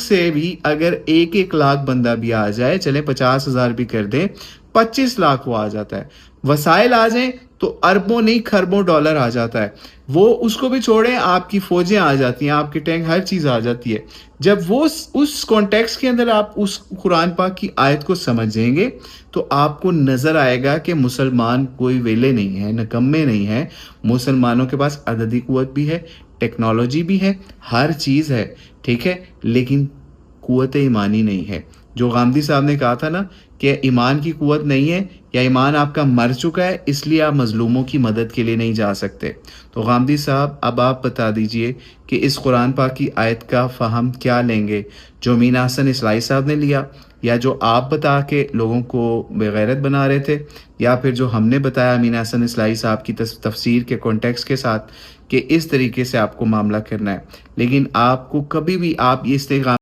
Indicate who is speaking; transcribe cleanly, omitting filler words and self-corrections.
Speaker 1: ملک سے بھی اگر 1 بندہ بھی آ جائے، چلیں 50,000 بھی کر دیں، 25 لاکھ وہ آ جاتا ہے. وسائل آ جائیں تو اربوں نہیں خربوں ڈالر آ جاتا ہے. وہ اس کو بھی چھوڑیں، آپ کی فوجیں آ جاتی ہیں، آپ کے ٹینک، ہر چیز آ جاتی ہے. جب وہ اس کانٹیکس کے اندر آپ اس قرآن پاک کی آیت کو سمجھیں گے تو آپ کو نظر آئے گا کہ مسلمان کوئی ویلے نہیں ہیں، نکمے نہیں ہیں. مسلمانوں کے پاس عددی قوت بھی ہے، ٹیکنالوجی بھی ہے، ہر چیز ہے، ٹھیک ہے، لیکن قوت ایمانی نہیں ہے. جو غامدی صاحب نے کہا تھا نا کہ ایمان کی قوت نہیں ہے یا ایمان آپ کا مر چکا ہے، اس لیے آپ مظلوموں کی مدد کے لیے نہیں جا سکتے. تو غامدی صاحب اب آپ بتا دیجئے کہ اس قرآن پاک کی آیت کا فہم کیا لیں گے، جو مین حسن اصلاحی صاحب نے لیا، یا جو آپ بتا کے لوگوں کو بغیرت بنا رہے تھے، یا پھر جو ہم نے بتایا مین حسن اصلاحی صاحب کی تفسیر کے کانٹیکس کے ساتھ کہ اس طریقے سے آپ کو معاملہ کرنا ہے. لیکن آپ کو کبھی بھی آپ یہ استغامہ